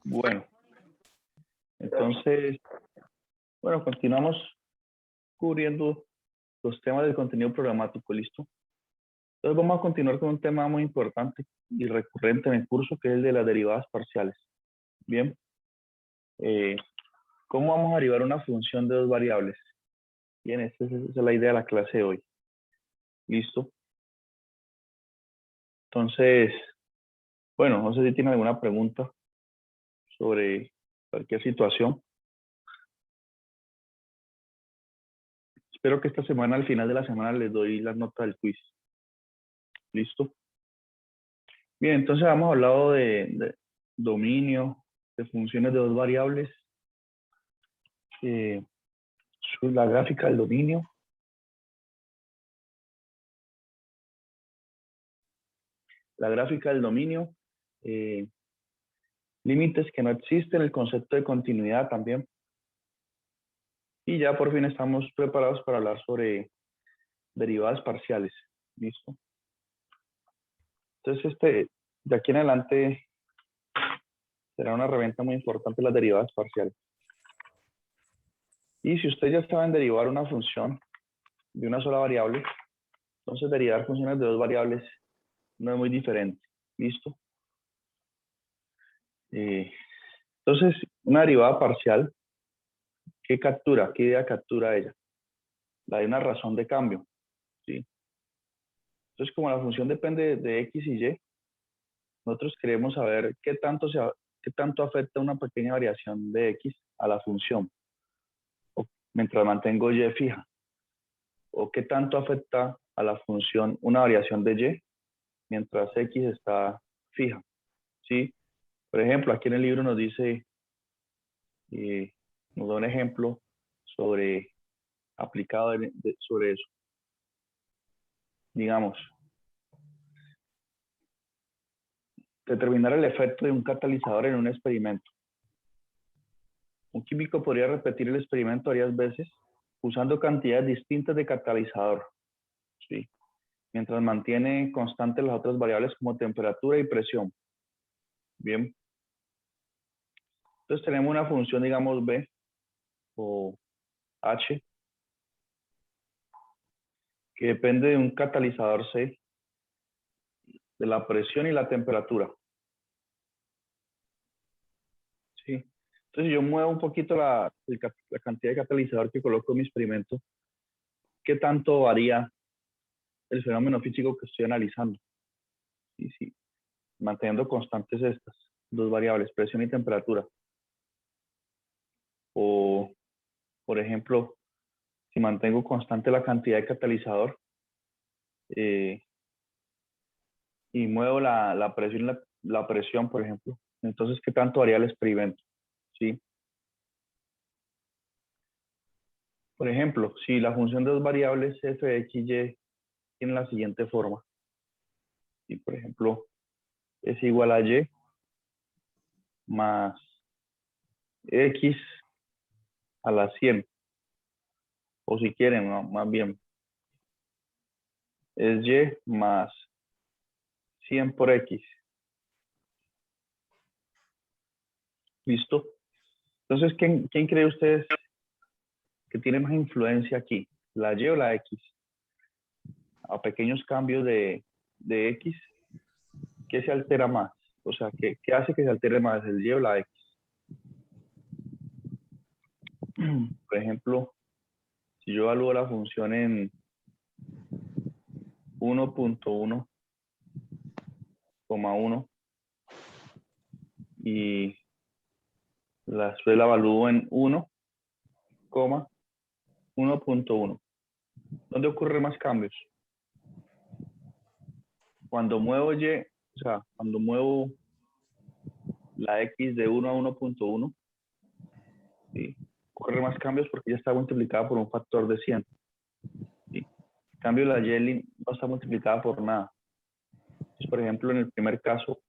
Bueno, entonces, continuamos cubriendo los temas del contenido programático, ¿listo? Entonces vamos a continuar con un tema muy importante y recurrente en el curso, que es el de las derivadas parciales. Bien, ¿cómo vamos a derivar una función de dos variables? Bien, esa es la idea de la clase de hoy. ¿Listo? Entonces, bueno, no sé si tienen alguna pregunta sobre cualquier situación. Espero que esta semana, al final de la semana, les doy las notas del quiz. ¿Listo? Bien, entonces hemos hablado de dominio, de funciones de dos variables, la gráfica del dominio. La gráfica del dominio, límites que no existen, el concepto de continuidad también. Y ya por fin estamos preparados para hablar sobre derivadas parciales. ¿Listo? Entonces, de aquí en adelante será una herramienta muy importante las derivadas parciales. Y si ustedes ya saben derivar una función de una sola variable, entonces derivar funciones de dos variables no es muy diferente. ¿Listo? Entonces, una derivada parcial, ¿qué captura? ¿Qué idea captura ella? La de una razón de cambio. ¿Sí? Entonces, como la función depende de x y y, nosotros queremos saber qué tanto afecta una pequeña variación de x a la función, mientras mantengo y fija, o qué tanto afecta a la función una variación de y mientras x está fija. ¿Sí? Por ejemplo, aquí en el libro nos dice, nos da un ejemplo sobre aplicado sobre eso. Digamos, determinar el efecto de un catalizador en un experimento. Un químico podría repetir el experimento varias veces usando cantidades distintas de catalizador, ¿sí? Mientras mantiene constantes las otras variables como temperatura y presión. Bien. Entonces tenemos una función, digamos, B o H, que depende de un catalizador C, de la presión y la temperatura. ¿Sí? Entonces, si yo muevo un poquito la cantidad de catalizador que coloco en mi experimento, ¿qué tanto varía el fenómeno físico que estoy analizando? Y sí, manteniendo constantes estas dos variables, presión y temperatura. O, por ejemplo, si mantengo constante la cantidad de catalizador y muevo la presión, por ejemplo, entonces, ¿qué tanto varía el experimento? ¿Sí? Por ejemplo, si la función de dos variables f de x y tiene la siguiente forma, y por ejemplo, es igual a y más x a la 100, o si quieren, ¿no? Más bien, es y más 100 por x. ¿Listo? Entonces, ¿quién cree ustedes que tiene más influencia aquí? ¿La y o la x? A pequeños cambios de x, ¿qué se altera más? O sea, ¿qué hace que se altere más, el y o la x? Por ejemplo, si yo evalúo la función en 1.1,1 y la evalúo en 1,1.1, ¿dónde ocurren más cambios? Cuando muevo y, o sea, cuando muevo la x de 1 a 1.1, ¿sí? Ocurren más cambios porque ya está multiplicada por un factor de 100. ¿Sí? En cambio, la y no está multiplicada por nada. Entonces, por ejemplo, en el primer caso,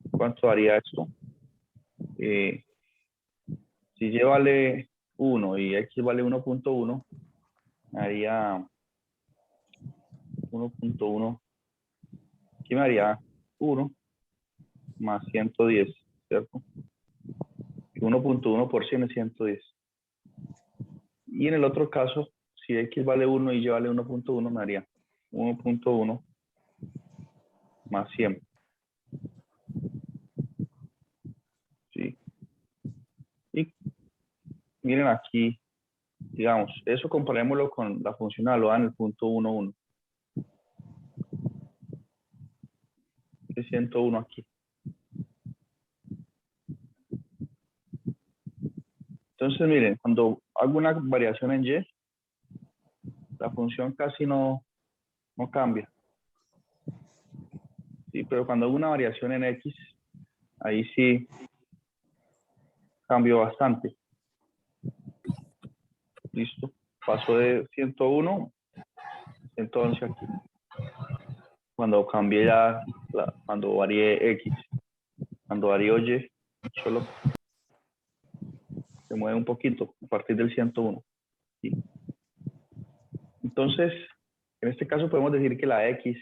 ¿cuánto haría esto? Si y vale 1 y x vale 1.1, haría 1.1, aquí me haría 1 más 110, ¿cierto? 1.1 por 100 es 110. Y en el otro caso, si x vale 1 y y vale 1.1, me daría 1.1 más 100. ¿Sí? Y miren aquí, digamos, eso comparémoslo con la función evaluada en el punto 1,1. Es 101 aquí. Entonces, miren, cuando hago una variación en y, la función casi no cambia. ¿Sí? Pero cuando hago una variación en x, ahí sí cambió bastante. Listo. Pasó de 101 a 111 aquí. Cuando cambié ya, cuando varié x, cuando varió y, solo se mueve un poquito a partir del 101. ¿Sí? Entonces, en este caso podemos decir que la x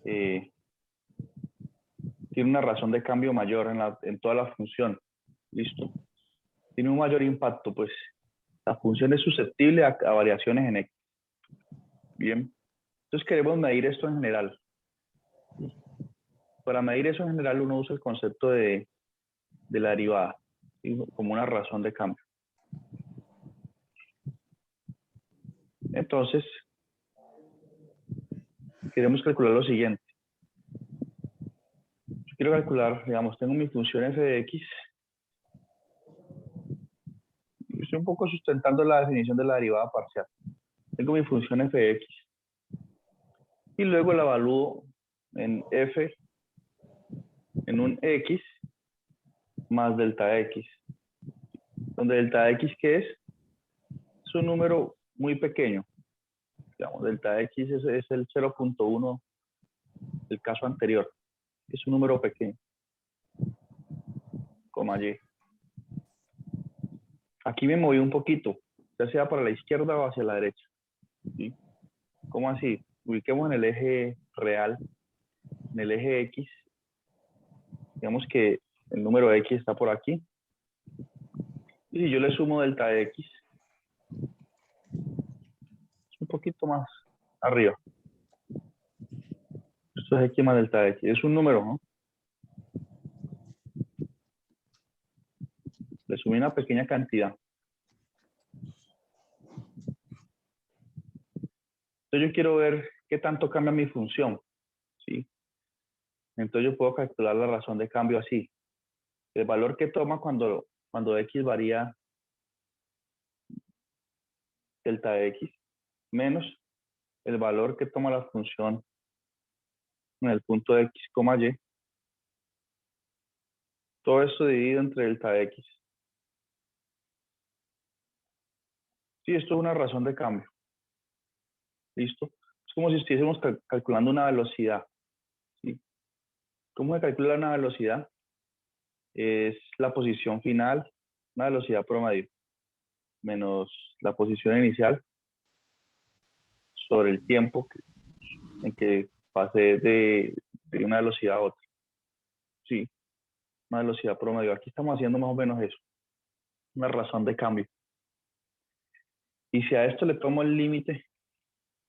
tiene una razón de cambio mayor en toda la función. ¿Listo? Tiene un mayor impacto, pues la función es susceptible a variaciones en x. Bien. Entonces queremos medir esto en general. Para medir eso en general uno usa el concepto de la derivada, ¿sí? Como una razón de cambio. Entonces, queremos calcular lo siguiente. Yo quiero calcular, digamos, tengo mi función f de x. Estoy un poco sustentando la definición de la derivada parcial. Tengo mi función f de x. Y luego la evalúo en f, en un x más delta x. Donde delta x, ¿qué es? Es un número muy pequeño. Digamos, delta x es el 0.1 del caso anterior. Es un número pequeño, coma y. Aquí me moví un poquito, ya sea para la izquierda o hacia la derecha. ¿Sí? ¿Cómo así? Ubiquemos en el eje real, en el eje x. Digamos que el número x está por aquí. Y si yo le sumo delta x, es un poquito más arriba. Esto es x más delta x. Es un número, ¿no? Le sumé una pequeña cantidad. Entonces yo quiero ver qué tanto cambia mi función. ¿Sí? Entonces yo puedo calcular la razón de cambio así. El valor que toma cuando x varía delta x menos el valor que toma la función en el punto x, y. Todo esto dividido entre delta x. Sí, esto es una razón de cambio. ¿Listo? Es como si estuviésemos calculando una velocidad. ¿Sí? ¿Cómo se calcula una velocidad? Es la posición final, una velocidad promedio, menos la posición inicial sobre el tiempo en que pasé de una velocidad a otra. Sí, una velocidad promedio. Aquí estamos haciendo más o menos eso, una razón de cambio. Y si a esto le tomo el límite,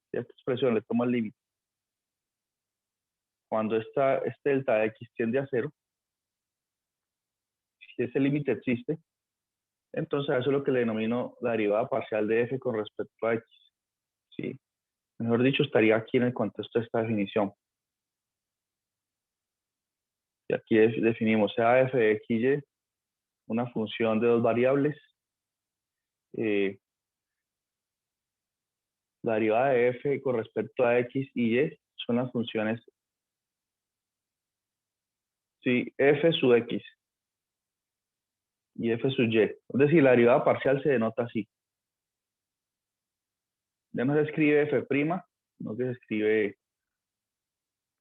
si a esta expresión le tomo el límite, cuando este delta x tiende a 0, si ese límite existe, entonces eso es lo que le denomino la derivada parcial de f con respecto a x. ¿Sí? Mejor dicho, estaría aquí en el contexto de esta definición. Y aquí definimos sea f de x y, una función de dos variables. La derivada de f con respecto a x y y son las funciones, sí, f sub x y f sub y. Es decir, la derivada parcial se denota así. Ya no se escribe f', no se escribe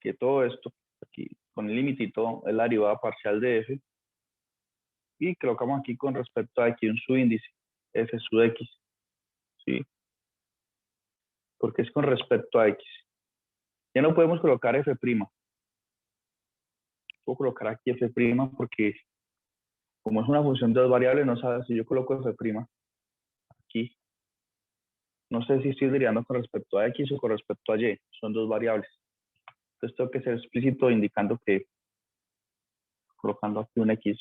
que todo esto, aquí con el límite y todo, es la derivada parcial de f. Y colocamos aquí con respecto a x un subíndice, f sub x. ¿Sí? Porque es con respecto a x. Ya no podemos colocar f'. Puedo colocar aquí f' porque como es una función de dos variables, no sabe si yo coloco f' aquí. No sé si estoy derivando con respecto a x o con respecto a y. Son dos variables. Entonces tengo que ser explícito indicando que colocando aquí un x,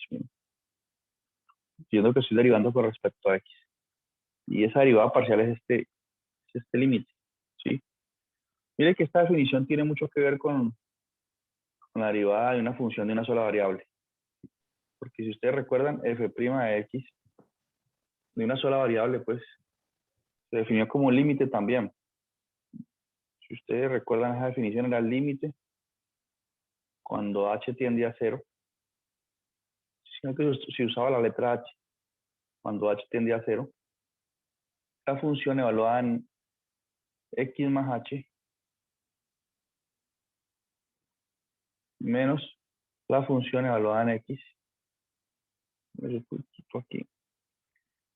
diciendo que estoy derivando con respecto a x. Y esa derivada parcial es este límite. ¿Sí? Mire que esta definición tiene mucho que ver con la derivada de una función de una sola variable. Porque si ustedes recuerdan, f' de x de una sola variable, pues se definió como un límite también. Si ustedes recuerdan, esa definición era el límite cuando h tiende a 0, sino que si usaba la letra h cuando h tiende a 0, la función evaluada en x más h menos la función evaluada en x, aquí,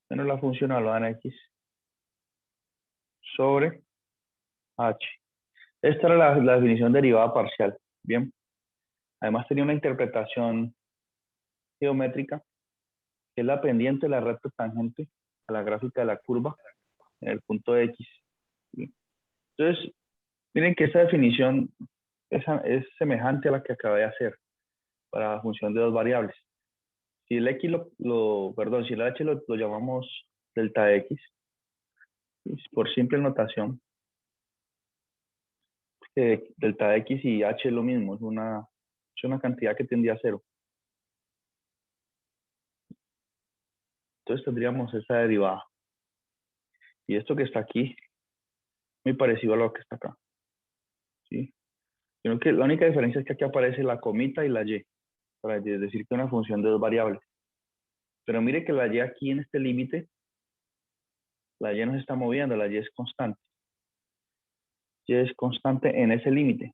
menos la función evaluada en x sobre h. Esta era la definición derivada parcial. Bien. Además tenía una interpretación geométrica, que es la pendiente de la recta tangente a la gráfica de la curva en el punto de x. ¿Sí? Entonces, miren que esta definición es semejante a la que acabé de hacer para la función de dos variables. Si el x perdón, si el h lo llamamos delta x, por simple notación, delta x y h es lo mismo, es una cantidad que tendría a cero. Entonces tendríamos esa derivada. Y esto que está aquí, muy parecido a lo que está acá. ¿Sí? Creo que la única diferencia es que aquí aparece la comita y la y, para decir que es una función de dos variables. Pero mire que la y aquí en este límite, la y no se está moviendo, la y es constante. Y es constante en ese límite.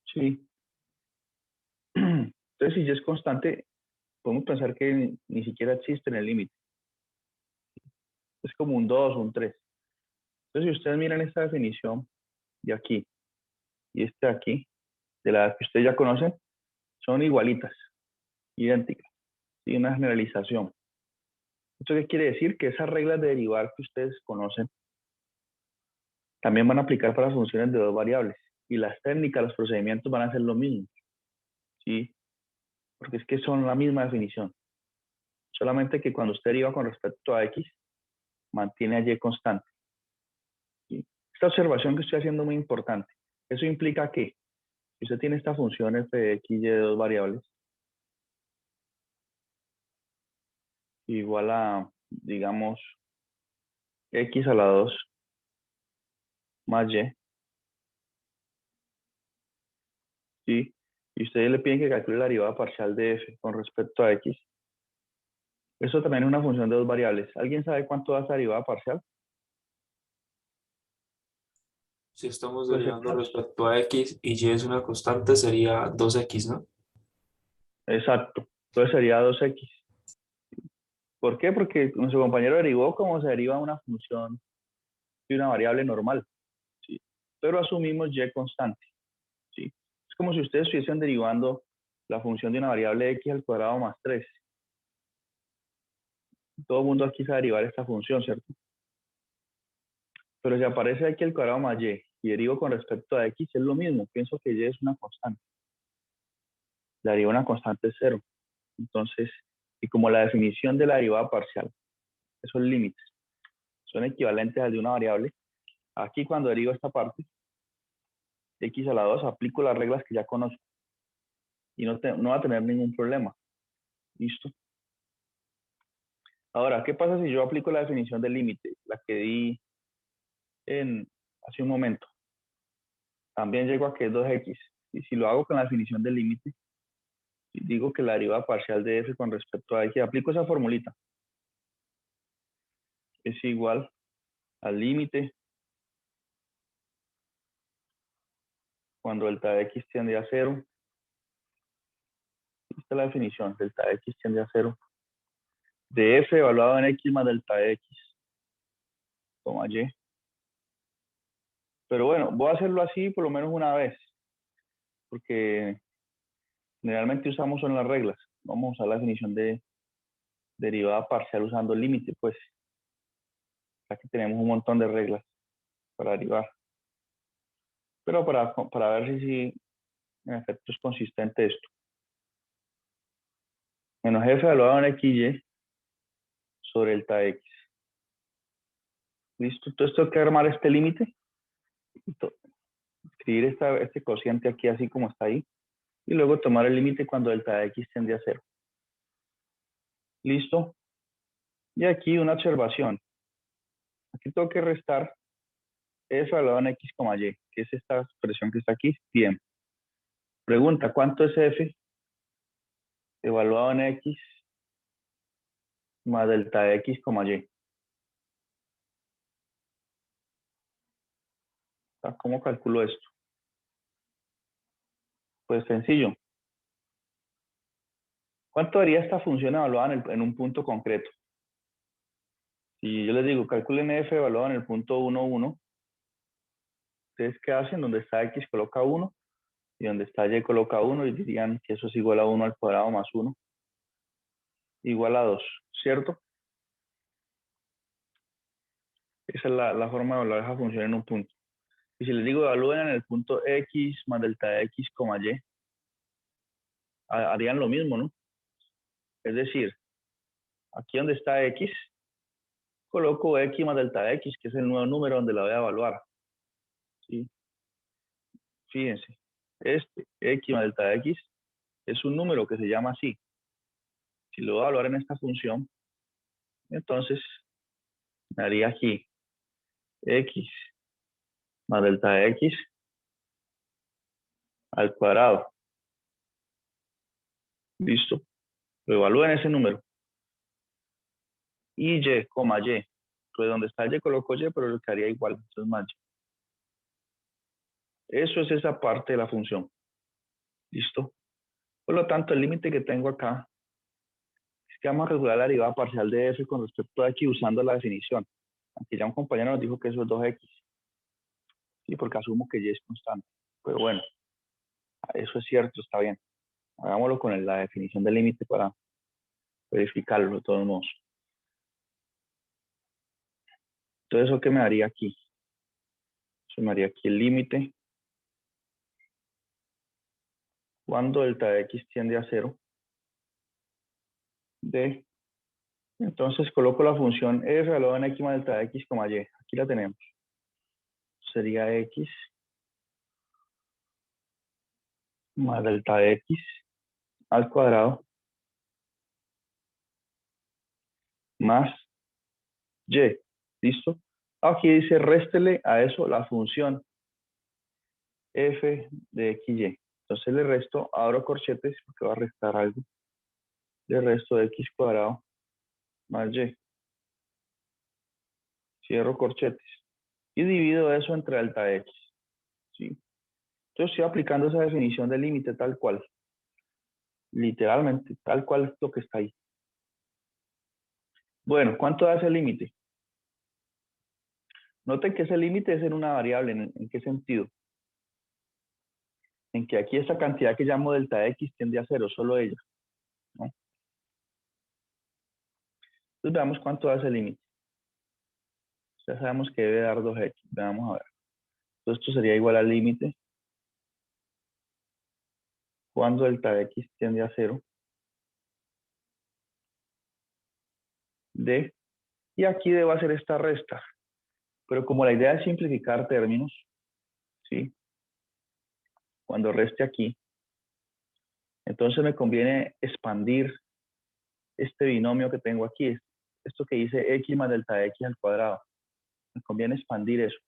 Sí. Entonces, si y es constante, podemos pensar que ni siquiera existe en el límite. Es como un 2 o un 3. Entonces, si ustedes miran esta definición de aquí y de aquí, de la que ustedes ya conocen, son igualitas, idénticas. Y una generalización. ¿Esto qué quiere decir? Que esas reglas de derivar que ustedes conocen también van a aplicar para funciones de dos variables. Y las técnicas, los procedimientos van a ser lo mismo. ¿Sí? Porque es que son la misma definición. Solamente que cuando usted deriva con respecto a x, mantiene a y constante. ¿Sí? Esta observación que estoy haciendo es muy importante. Eso implica que si usted tiene esta función f de x y de dos variables, igual a, digamos, x a la 2 más y, ¿sí? Y ustedes le piden que calcule la derivada parcial de f con respecto a x. Eso también es una función de dos variables. ¿Alguien sabe cuánto da esa derivada parcial? Si estamos Pues derivando respecto a x y y es una constante, sería 2x, ¿no? exacto. Entonces sería 2x. ¿Por qué? Porque nuestro compañero derivó como se deriva una función de una variable normal, ¿sí? Pero asumimos y constante, ¿sí? Es como si ustedes estuviesen derivando la función de una variable x al cuadrado más 3. Todo el mundo aquí sabe derivar esta función, ¿cierto? Pero si aparece aquí al cuadrado más y derivo con respecto a x, es lo mismo. Pienso que y es una constante. La derivada de una constante es 0. Entonces, y como la definición de la derivada parcial, esos límites, son equivalentes al de una variable, aquí cuando derivo esta parte, x a la 2, aplico las reglas que ya conozco y no va a tener ningún problema. ¿Listo? Ahora, ¿qué pasa si yo aplico la definición del límite, la que di hace un momento? También llego a que es 2x. Y si lo hago con la definición del límite, digo que la derivada parcial de f con respecto a x, aplico esa formulita. Es igual al límite cuando delta de x tiende a 0. Esta es la definición, delta de x tiende a 0. De f evaluado en x más delta de x, toma y. Pero bueno, voy a hacerlo así por lo menos una vez. porque generalmente usamos son las reglas. Vamos a usar la definición de derivada parcial usando el límite, pues. Aquí tenemos un montón de reglas para derivar. Pero para ver si en efecto es consistente esto. Menos f evaluado en xy sobre delta x. ¿Listo? Entonces tengo que armar este límite. Escribir este cociente aquí así como está ahí. Y luego tomar el límite cuando delta de x tiende a 0. ¿Listo? Y aquí una observación. Aquí tengo que restar f evaluado en x, y, que es esta expresión que está aquí, tiempo. Pregunta, ¿cuánto es f evaluado en x más delta de x, y? ¿Cómo calculo esto? Pues sencillo. ¿Cuánto daría esta función evaluada en un punto concreto? Si yo les digo, calculen f evaluado en el punto 1, 1, ¿ustedes qué hacen? Donde está x coloca 1 y donde está y coloca 1 y dirían que eso es igual a 1 al cuadrado más 1 igual a 2, ¿cierto? Esa es la forma de evaluar esa función en un punto. Y si les digo evalúen en el punto x más delta de x, y, harían lo mismo, ¿no? Es decir, aquí donde está x, coloco x más delta de x, que es el nuevo número donde la voy a evaluar. ¿Sí? Fíjense, este x más delta de x es un número que se llama así. Si lo voy a evaluar en esta función, entonces me haría aquí x más delta de x al cuadrado. Listo. Lo evalúen ese número. Y y, coma y. Pues donde está y coloco y, pero lo quedaría igual. Entonces más y. Eso es esa parte de la función. ¿Listo? Por lo tanto, el límite que tengo acá es que vamos a calcular la derivada parcial de f con respecto a x usando la definición. Aquí ya un compañero nos dijo que eso es 2x. Sí, porque asumo que y es constante. Pero bueno, eso es cierto, está bien. Hagámoslo con la definición del límite para verificarlo de todos modos. Entonces, ¿eso qué me daría aquí? Eso me daría aquí el límite cuando delta de x tiende a 0 de, entonces coloco la función f evaluada en x más delta de x, y. Aquí la tenemos. Sería x más delta de x al cuadrado más y. ¿Listo? Aquí dice réstele a eso la función f de x, y. Entonces le resto, abro corchetes porque va a restar algo. Le resto de x cuadrado más y. Cierro corchetes. Y divido eso entre delta de x. ¿Sí? Yo estoy aplicando esa definición de límite tal cual. Literalmente, tal cual es lo que está ahí. Bueno, ¿cuánto da ese límite? Noten que ese límite es en una variable. ¿En qué sentido? En que aquí esta cantidad que llamo delta de x tiende a 0, solo ella, ¿no? Entonces veamos cuánto da ese límite. Ya sabemos que debe dar 2x. Veamos a ver. Entonces esto sería igual al límite cuando delta de x tiende a 0 de, y aquí debo hacer esta resta. Pero como la idea es simplificar términos, ¿sí? Cuando reste aquí, entonces me conviene expandir este binomio que tengo aquí, esto que dice x más delta de x al cuadrado. Me conviene expandir eso.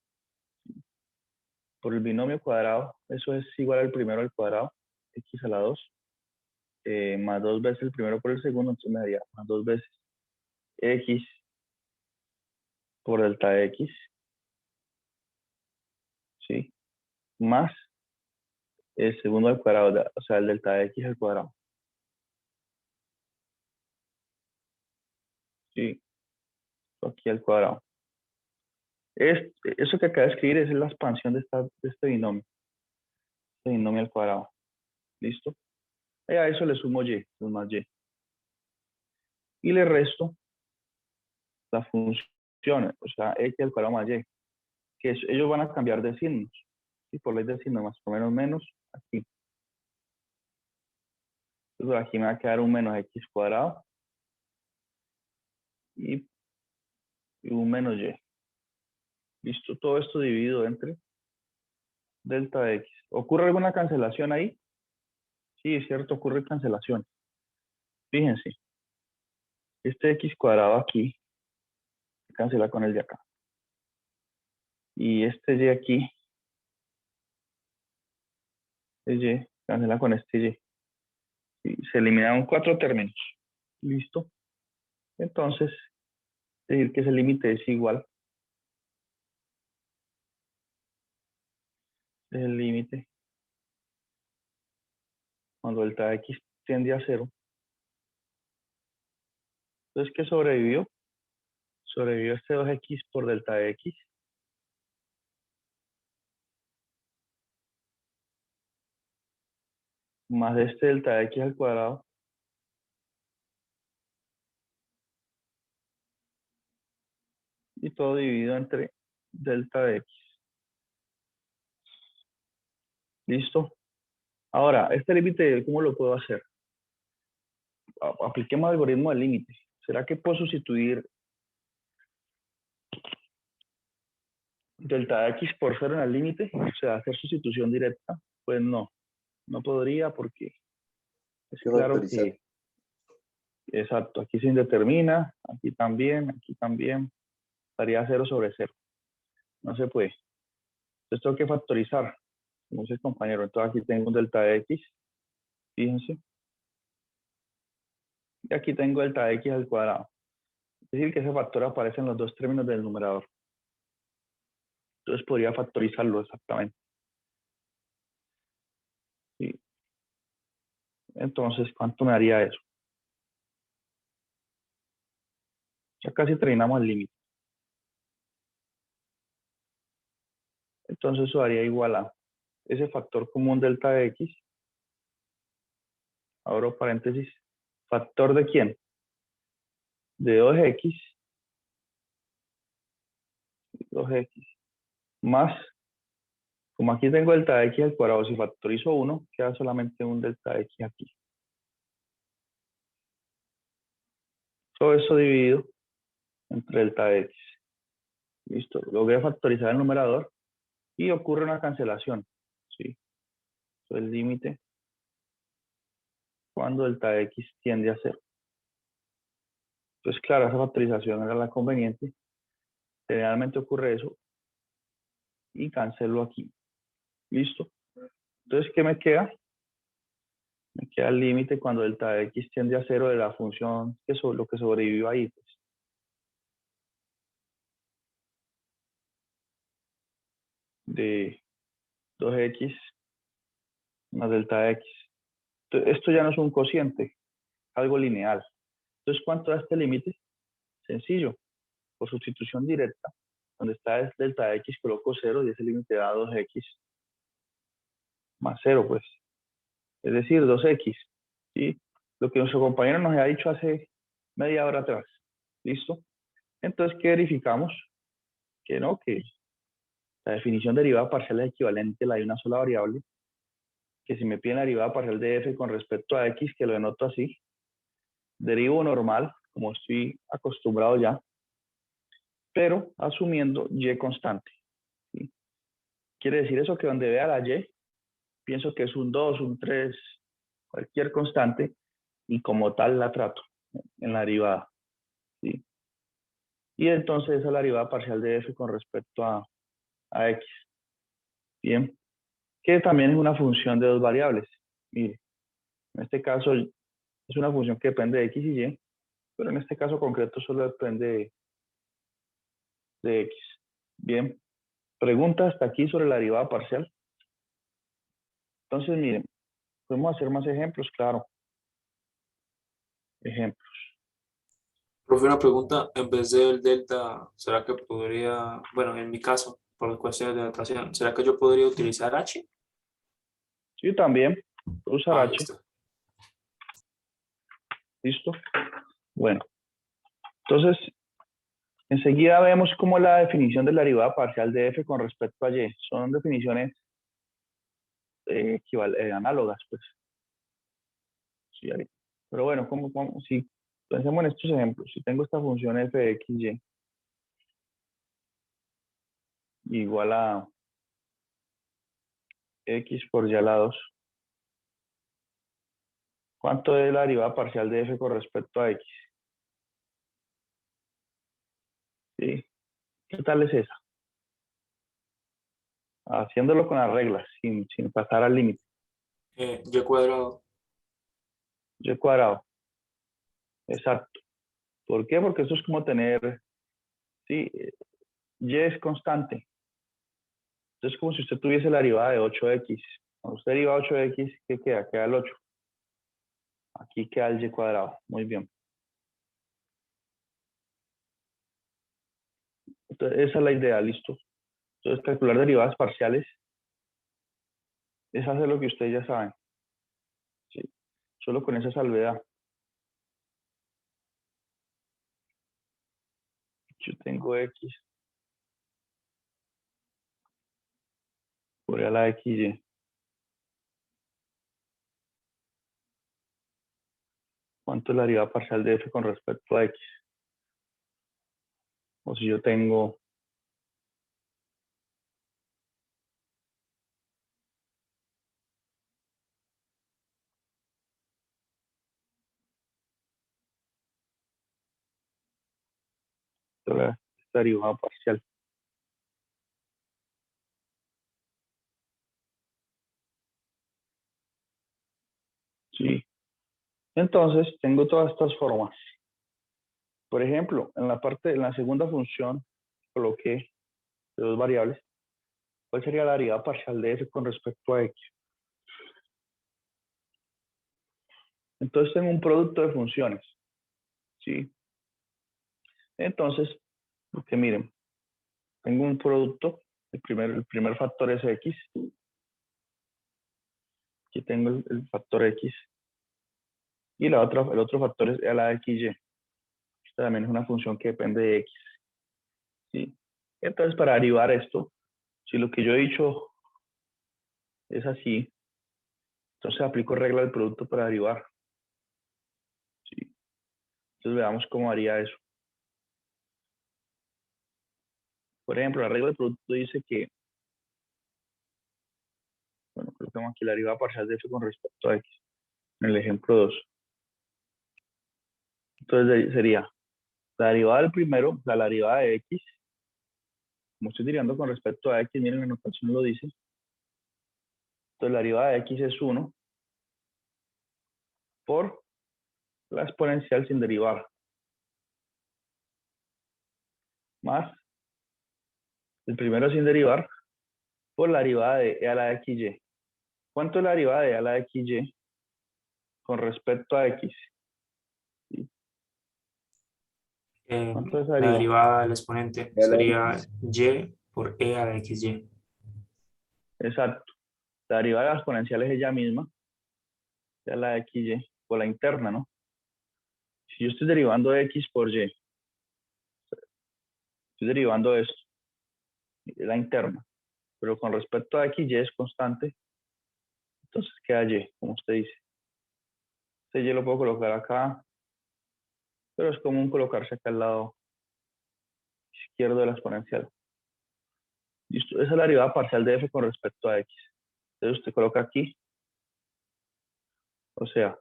Por el binomio cuadrado, eso es igual al primero al cuadrado, x a la 2, más 2 veces el primero por el segundo, entonces me daría más 2 veces x por delta de x, ¿sí? Más el segundo al cuadrado, o sea, el delta de x al cuadrado. ¿Sí? Aquí al cuadrado. Eso que acabo de escribir es la expansión de este binomio al cuadrado. ¿Listo? Y a eso le sumo y, es más y. Y le resto las funciones, o sea, x al cuadrado más y, que ellos van a cambiar de signos. Y por ley de signos, más o menos aquí. Entonces aquí me va a quedar un menos x cuadrado y un menos y. ¿Listo? Todo esto dividido entre delta de x. ¿Ocurre alguna cancelación ahí? Sí, es cierto, ocurre cancelación. Fíjense, este x cuadrado aquí se cancela con el de acá. Y este y aquí, es y, cancela con este y. Y se eliminaron 4 términos. ¿Listo? Entonces, decir que ese límite es igual. Es el límite cuando delta de x tiende a 0. Entonces, ¿qué sobrevivió? Sobrevivió este 2x por delta de x más este delta de x al cuadrado y todo dividido entre delta de x. ¿Listo? Ahora, este límite, ¿cómo lo puedo hacer? Apliquemos el algoritmo del límite. ¿Será que puedo sustituir delta de x por 0 en el límite? O sea, hacer sustitución directa. Pues no, no podría porque es ¿Qué claro factorizar? que, exacto, aquí se indetermina, aquí también, estaría 0 sobre 0. No se puede. Entonces tengo que factorizar, como dice el compañero. Entonces aquí tengo un delta de x, fíjense. Y aquí tengo delta de x al cuadrado. Es decir, que ese factor aparece en los dos términos del numerador. Entonces podría factorizarlo exactamente. ¿Sí? Entonces, ¿cuánto me daría eso? Ya casi terminamos el límite. Entonces eso daría igual a ese factor común delta de x. Abro paréntesis. ¿Factor de quién? De 2x. 2x. Más, como aquí tengo delta de x al cuadrado, si factorizo 1, queda solamente un delta de x aquí. Todo eso dividido entre delta de x. Listo. Logré factorizar el numerador y ocurre una cancelación. ¿Sí? El límite cuando delta de x tiende a 0. Entonces, claro, esa factorización era la conveniente. Generalmente ocurre eso y cancelo aquí. ¿Listo? Entonces, ¿qué me queda? Me queda el límite cuando delta de x tiende a 0 de la función que lo que sobrevivió ahí. Pues. De 2x más delta de x. Entonces, esto ya no es un cociente, algo lineal. Entonces, ¿cuánto da este límite? Sencillo, por sustitución directa. Donde está delta de x coloco 0 y ese límite da 2x más 0, pues. Es decir, 2x. ¿Sí? Lo que nuestro compañero nos ha dicho hace media hora atrás. ¿Listo? Entonces, ¿qué verificamos? Que no, que la definición de derivada parcial es equivalente a la de una sola variable, que si me piden la derivada parcial de f con respecto a x, que lo denoto así, derivo normal, como estoy acostumbrado ya, pero asumiendo y constante. ¿Sí? Quiere decir eso que donde vea la y, pienso que es un 2, un 3, cualquier constante, y como tal la trato en la derivada. ¿Sí? Y entonces esa es la derivada parcial de f con respecto a x. Bien, que también es una función de dos variables. Mire, en este caso es una función que depende de x y y, pero en este caso concreto solo depende de x. Bien, pregunta hasta aquí sobre la derivada parcial. Entonces, miren, podemos hacer más ejemplos, claro. Ejemplos. Profe, una pregunta, en vez del delta, ¿será que podría, bueno, en mi caso, por cuestiones de notación, ¿será que yo podría utilizar h? Sí, también. Puedo usar H. Listo. ¿Listo? Bueno, entonces, enseguida vemos cómo la definición de la derivada parcial de f con respecto a y. Son definiciones análogas, pues. Sí, pero bueno, si pensemos en estos ejemplos, si tengo esta función f de x, y igual a x por y a la 2, ¿cuánto es la derivada parcial de f con respecto a x? ¿Sí? ¿Qué tal es esa? Haciéndolo con las reglas, sin pasar al límite. Y cuadrado. Y cuadrado. Exacto. ¿Por qué? Porque eso es como tener, sí, y es constante. Entonces, como si usted tuviese la derivada de 8x. Cuando usted deriva 8x, ¿qué queda? Queda el 8. Aquí queda el y cuadrado. Muy bien. Entonces, esa es la idea, listo. Entonces, calcular derivadas parciales es hacer lo que ustedes ya saben. ¿Sí? Solo con esa salvedad. Yo tengo x por a la xy. ¿Cuánto es la derivada parcial de f con respecto a x? O si yo tengo esta derivada parcial. Sí. Entonces, tengo todas estas formas. Por ejemplo, en la segunda función, coloqué dos variables. ¿Cuál sería la derivada parcial de f con respecto a x? Entonces tengo un producto de funciones, ¿sí? Entonces, porque miren, tengo un producto, el primer factor es x, aquí tengo el factor x, y el otro factor es a la xy. Esta también es una función que depende de x, ¿sí? Entonces, para derivar esto, si lo que yo he dicho es así, entonces aplico regla del producto para derivar, ¿sí? Entonces veamos cómo haría eso. Por ejemplo, la regla del producto dice que, bueno, coloquemos aquí la derivada parcial de f con respecto a x, en el ejemplo 2. Entonces sería la derivada del primero, la derivada de x, como estoy derivando con respecto a x, miren la notación lo dice. Entonces la derivada de x es 1 por la exponencial sin derivar, más el primero sin derivar por la derivada de e a la xy. ¿Cuánto es la derivada de e a la xy con respecto a x? ¿Sí? ¿Cuánto es esa La derivada? derivada del exponente A la sería X. y por e a la xy. Exacto. La derivada de la exponencial es ella misma, e a la xy, por la interna, ¿no? Si yo estoy derivando x por y, estoy derivando esto, es la interna, pero con respecto a x, y es constante, entonces queda y, como usted dice. Este y lo puedo colocar acá, pero es común colocarse acá al lado izquierdo de la exponencial. Listo, esa es la derivada parcial de f con respecto a x. Entonces usted coloca aquí, o sea,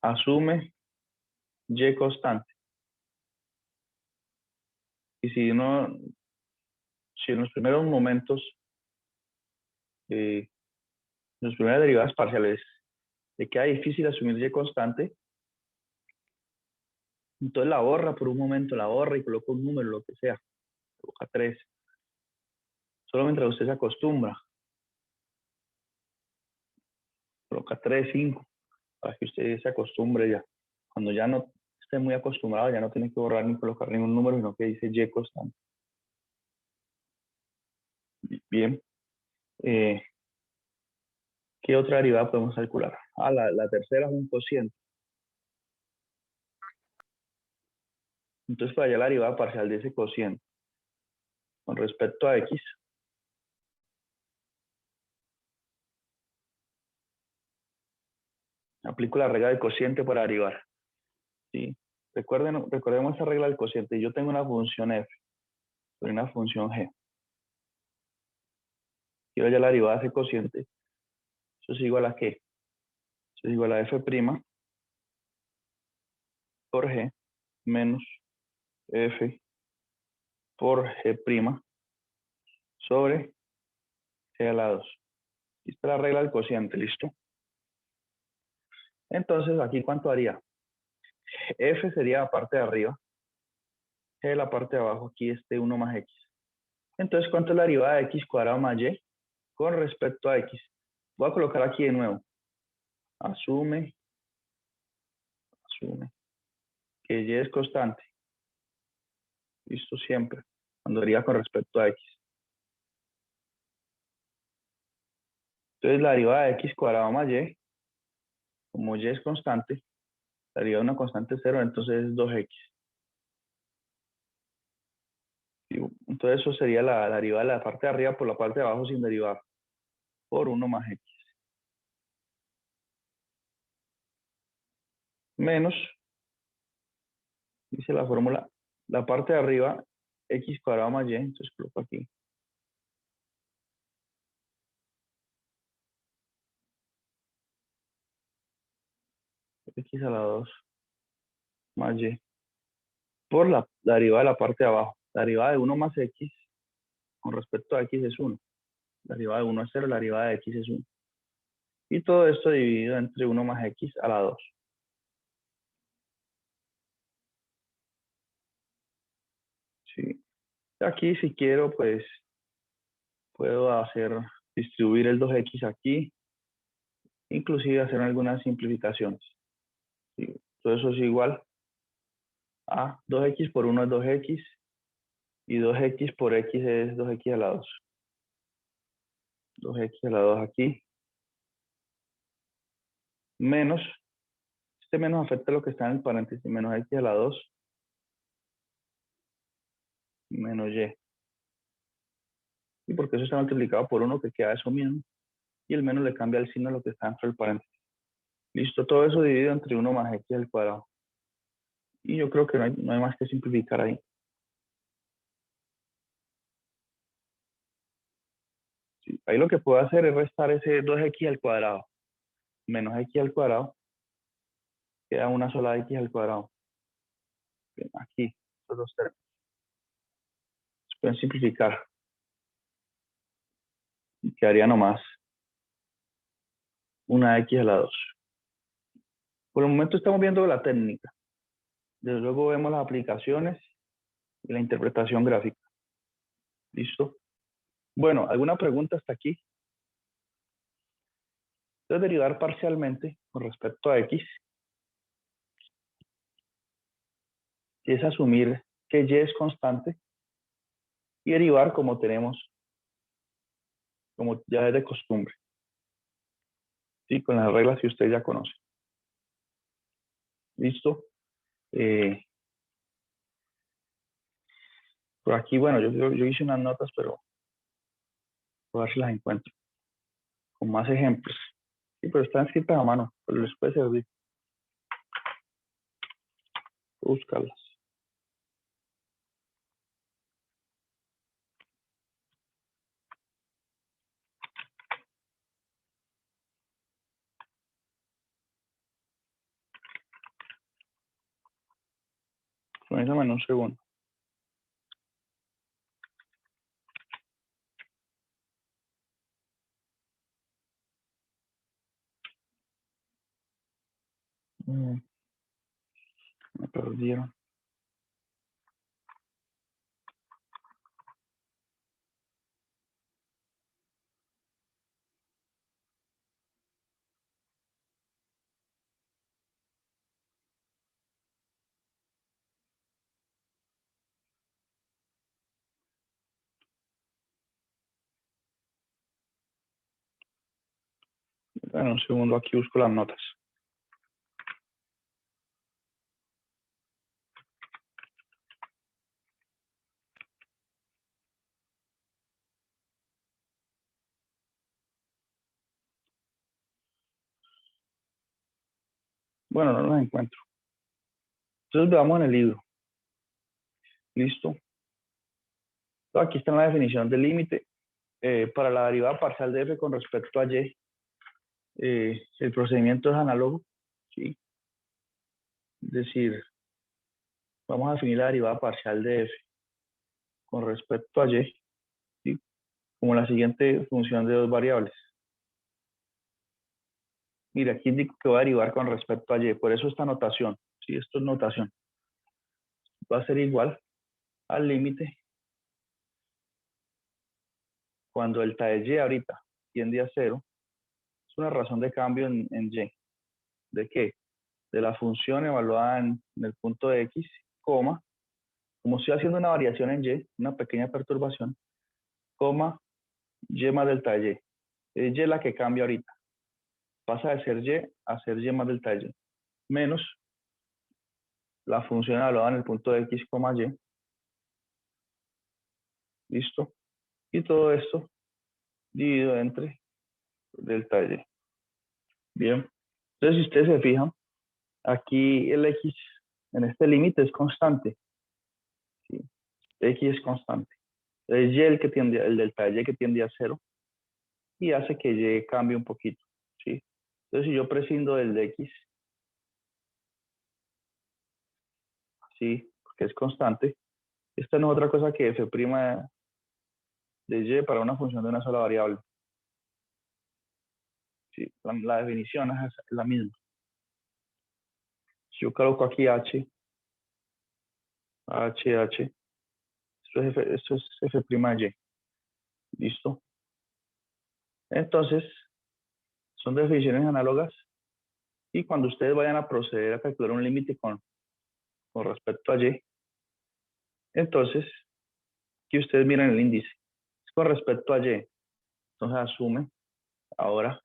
asume y constante. Y si en los primeros momentos, en las primeras derivadas parciales, le queda difícil asumir y constante, entonces la borra por un momento, la borra y coloca un número, lo que sea, coloca 3. Solo mientras usted se acostumbra, coloca 3, 5, para que usted se acostumbre ya. Cuando ya no esté muy acostumbrado, ya no tiene que borrar ni colocar ningún número, sino que dice y constante. Bien. ¿Qué otra derivada podemos calcular? La tercera es un cociente. Entonces, para hallar la derivada parcial de ese cociente con respecto a x, aplico la regla del cociente para derivar. ¿Sí? Recordemos esa regla del cociente. Yo tengo una función f sobre una función g. Quiero hallar la derivada de ese cociente. Eso es igual a ¿qué? Eso es igual a f' por g menos f por g' sobre g a la 2. Esta es la regla del cociente, ¿listo? Entonces, aquí, ¿cuánto haría? F sería la parte de arriba, G la parte de abajo, aquí este 1 más X. Entonces, ¿cuánto es la derivada de X cuadrado más Y con respecto a X? Voy a colocar aquí de nuevo. Asume que Y es constante. Listo siempre. Cuando deriva con respecto a X. Entonces, la derivada de X cuadrado más Y, como Y es constante, la derivada de una constante es 0, entonces es 2X. Entonces, eso sería la derivada de la parte de arriba por la parte de abajo sin derivar. Por 1 más X. Menos, dice la fórmula, la parte de arriba, X cuadrado más Y, entonces coloco aquí. X a la 2 más Y. Por la derivada de la parte de abajo. La derivada de 1 más X con respecto a X es 1. La derivada de 1 es 0, la derivada de X es 1. Y todo esto dividido entre 1 más X a la 2. Sí. Aquí si quiero, pues puedo distribuir el 2X aquí, inclusive hacer algunas simplificaciones. Sí. Todo eso es igual a 2X por 1 es 2X y 2X por X es 2X a la 2. 2X a la 2 aquí. Menos, este menos afecta lo que está en el paréntesis, menos X a la 2 menos Y. Y porque eso está multiplicado por 1 que queda eso mismo. Y el menos le cambia el signo a lo que está dentro del paréntesis. Listo, todo eso dividido entre 1 más X al cuadrado. Y yo creo que no hay más que simplificar ahí. Sí, ahí lo que puedo hacer es restar ese 2X al cuadrado menos X al cuadrado. Queda una sola X al cuadrado. Bien, aquí, estos dos términos. Se pueden simplificar. Y quedaría nomás una X a la 2. Por el momento estamos viendo la técnica. Desde luego vemos las aplicaciones y la interpretación gráfica. ¿Listo? Bueno, ¿alguna pregunta hasta aquí? Entonces, derivar parcialmente con respecto a X es asumir que Y es constante y derivar como como ya es de costumbre. ¿Sí? Con las reglas que usted ya conoce. ¿Listo? Por aquí, bueno, yo hice unas notas, pero voy a ver si las encuentro. Con más ejemplos. Sí, pero están escritas a mano, pero les puede servir. Buscarlas. Permítame un segundo. Me perdieron. Bueno, un segundo, aquí busco las notas. Bueno, no las encuentro. Entonces veamos en el libro. Listo. Aquí está la definición del límite. Para la derivada parcial de f con respecto a y, el procedimiento es análogo. ¿Sí? Es decir, vamos a definir la derivada parcial de f con respecto a y, ¿sí? Como la siguiente función de dos variables. Mira, aquí indico que va a derivar con respecto a y, por eso esta notación. ¿Sí? Esto es notación. Va a ser igual al límite cuando delta de y ahorita tiende a 0. Es una razón de cambio en y. ¿De qué? De la función evaluada en el punto de x, coma, como estoy haciendo una variación en y, una pequeña perturbación, coma, y más delta de y. Es y la que cambia ahorita. Pasa de ser y a ser y más delta de y. Menos la función evaluada en el punto de x, coma, y. ¿Listo? Y todo esto dividido entre delta de y. Bien. Entonces, si ustedes se fijan, aquí el x en este límite es constante. ¿Sí? X es constante. Es y el delta de y que tiende a 0 y hace que y cambie un poquito. ¿Sí? Entonces, si yo prescindo del de x, ¿sí? Porque es constante, esta no es otra cosa que f' de y para una función de una sola variable. ¿Sí? La definición es la misma. Si yo coloco aquí h, esto es f' de y. ¿Listo? Entonces, son definiciones análogas y cuando ustedes vayan a proceder a calcular un límite con respecto a y, entonces, que ustedes miren el índice. Es con respecto a y. Entonces asume ahora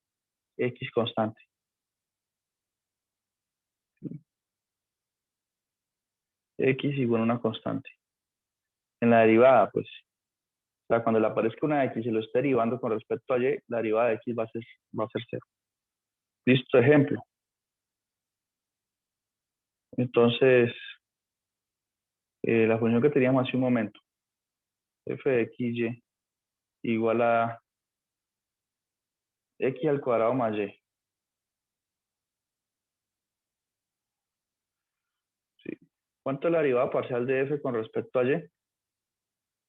x constante. X igual a una constante. En la derivada, pues, o sea, cuando le aparezca una x y lo esté derivando con respecto a y, la derivada de x va a ser 0. Listo, ejemplo. Entonces, la función que teníamos hace un momento, f de xy igual a x al cuadrado más y. ¿Sí? ¿Cuánto es la derivada parcial de f con respecto a y?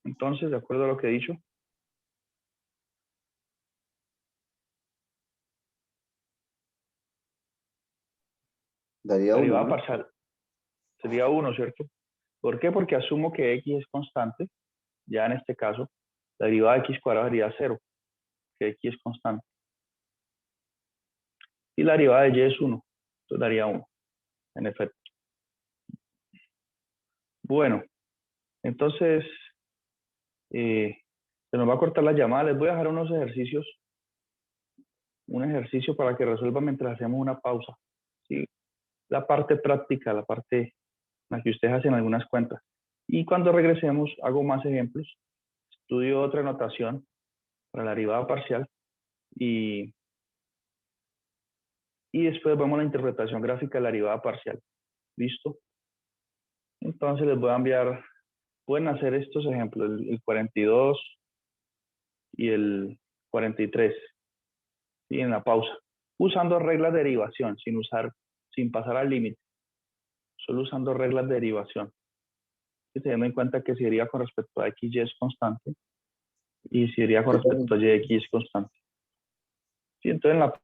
Entonces, de acuerdo a lo que he dicho, Daría la 1, derivada ¿no? parcial sería 1, ¿cierto? ¿Por qué? Porque asumo que x es constante. Ya en este caso, la derivada de x cuadrado sería 0, que x es constante. Y la derivada de y es 1, entonces daría 1, en efecto. Bueno, entonces, se nos va a cortar la llamada. Les voy a dejar unos ejercicios, un ejercicio para que resuelvan mientras hacemos una pausa. ¿Sí? La parte práctica, la parte en la que ustedes hacen algunas cuentas. Y cuando regresemos, hago más ejemplos, estudio otra notación para la derivada parcial y después vemos la interpretación gráfica de la derivada parcial. ¿Listo? Entonces les voy a enviar, pueden hacer estos ejemplos, el 42 y el 43, y en la pausa, usando reglas de derivación, sin pasar al límite, solo usando reglas de derivación. Y teniendo en cuenta que si deriva con respecto a x, y es constante, y si deriva con ¿Qué tal? respecto a y, x es constante. Sí, entonces en la